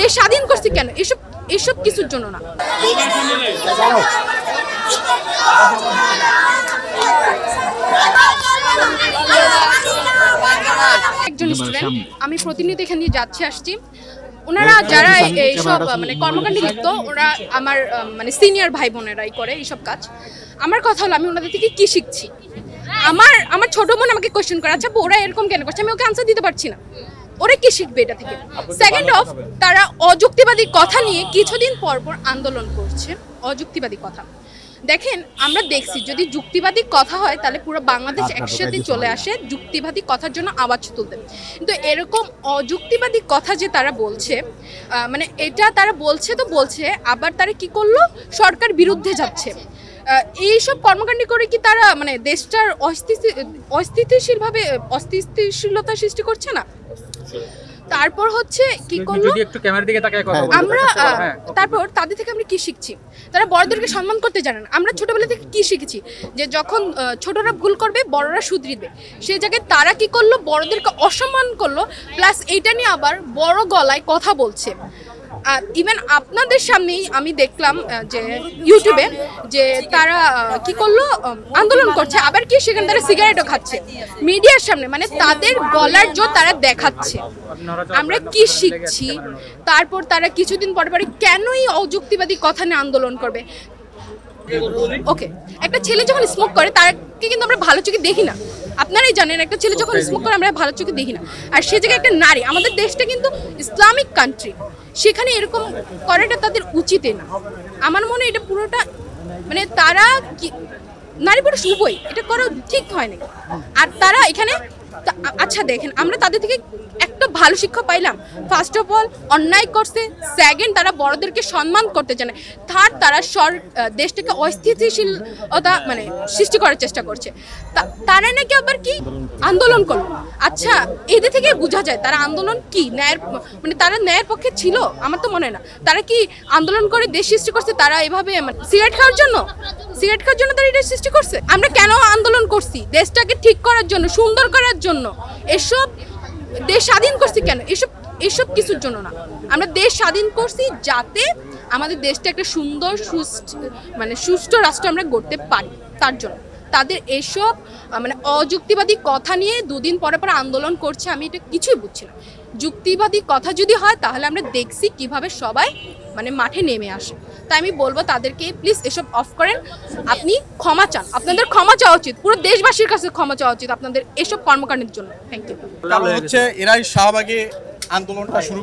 দেশ স্বাধীন করছি কেন, এসব এসব কিছুর জন্য না। একজন স্টুডেন্ট, আমি প্রতিনিয়ত এখানে যাচ্ছি আসছি। ওনারা যারা এইসব মানে কর্মকাণ্ডে লিপ্ত, ওরা আমার মানে সিনিয়র ভাই বোনেরাই করে এইসব কাজ। আমার কথা হলো আমি ওনাদের থেকে কি শিখছি। আমার ছোট বোন আমাকে কোয়েশ্চেন করে, আচ্ছা ওরা এরকম কেন করছে, আমি ওকে আনসার দিতে পারছি না। ওরা কি শিখবে এটা থেকে? সেকেন্ড অফ, তারা অযুক্তিবাদী কথা নিয়ে কিছুদিন পর পর আন্দোলন করছে। অযুক্তিবাদী কথা দেখেন, আমরা দেখছি যদি যুক্তিবাদী কথা হয় তাহলে পুরো বাংলাদেশ একসাথে চলে আসে যুক্তিবাদী কথার জন্য আওয়াজ তুলতে। কিন্তু এরকম অযুক্তিবাদী কথা যে তারা বলছে, মানে এটা তারা বলছে তো বলছে, আবার তারা কি করলো, সরকার বিরুদ্ধে যাচ্ছে। এইসব কর্মকাণ্ড করে কি তারা মানে দেশটার অস্থিতিশীলতা সৃষ্টি করছে না? তারপর হচ্ছে কি করলো, আমরা তারপর তাদের থেকে আমরা কি শিখছি? তারা বড়দেরকে সম্মান করতে জানে না। আমরা ছোটবেলা থেকে কি শিখেছি যে যখন ছোটরা ভুল করবে বড়রা শুধরিবে, সেই জায়গায় তারা কি করলো, বড়দেরকে অসম্মান করলো, প্লাস এইটা নিয়ে আবার বড় গলায় কথা বলছে। ইভেন আপনাদের সামনেই আমি দেখলাম যে ইউটিউবে যে তারা কি করলো, আন্দোলন করছে, আবার কি সেখানে তারা সিগারেটও খাচ্ছে মিডিয়ার সামনে, মানে তাদের গলার জোর তারা দেখাচ্ছে। আমরা কি শিখছি? তারপর তারা কিছুদিন পরে পরে কেনই অযুক্তিবাদী কথা নিয়ে আন্দোলন করবে? ওকে, একটা ছেলে যখন স্মোক করে তাকে কিন্তু আমরা ভালো চোখে দেখি না। আপনারাই জানেন একটা ছেলে যখন স্মোক করে আমরা ভালো চোখে দেখি না। আর সে জায়গায় একটা নারী, আমাদের দেশটা কিন্তু ইসলামিক কান্ট্রি, সেখানে এরকম করাটা তাদের উচিতই না। আমার মনে হয় এটা পুরোটা মানে তারা কি নারী পুরুষ উভয় এটা করা ঠিক হয় না। আর তারা এখানে আচ্ছা দেখেন, আমরা তাদের থেকে একটা ভালো শিক্ষা পাইলাম। ফার্স্ট অফ অল অন্যায় করছে, সেকেন্ড তারা বড়দেরকে সম্মান করতে জানে, থার্ড তারা দেশটাকে অস্থিতিশীলতা মানে সৃষ্টি করার চেষ্টা করছে। তারা নাকি আবার কি আন্দোলন করলো। আচ্ছা এদের থেকে বোঝা যায় তারা আন্দোলন কি ন্যায়ের মানে তারা ন্যায়ের পক্ষে ছিল? আমার তো মনে হয় না। তারা কি আন্দোলন করে দেশ সৃষ্টি করছে? তারা এভাবে সিগারেট খাওয়ার জন্য তারা এটা সৃষ্টি করছে। আমরা কেন আন্দোলন করছি? দেশটাকে ঠিক করার জন্য, সুন্দর করার জন্য। এসব দেশ স্বাধীন করছি কেন, এসব কিছুর জন্য না। আমরা দেশ স্বাধীন করছি যাতে আমাদের দেশটা একটা সুন্দর সুষ্ঠু রাষ্ট্র আমরা গড়তে পারি, তার জন্য। তাদের এসব মানে অযুক্তিবাদী কথা নিয়ে দুদিন পরে পরে আন্দোলন করছে, আমি এটা কিছুই বুঝছি না। যুক্তিবাদী কথা যদি হয় তাহলে আমরা দেখছি কিভাবে সবাই মানে মাঠে নেমে আসে। তাই আমি বলবো তাদেরকে প্লিজ এসব অফ করেন, আপনি ক্ষমা চান, আপনাদের ক্ষমা চাওয়া উচিত, পুরো দেশবাসীর কাছে ক্ষমা চাওয়া উচিত আপনাদের এসব কর্মকাণ্ডের জন্য। Thank you. কারণ হচ্ছে এরাই শাহবাগে আন্দোলনটা শুরু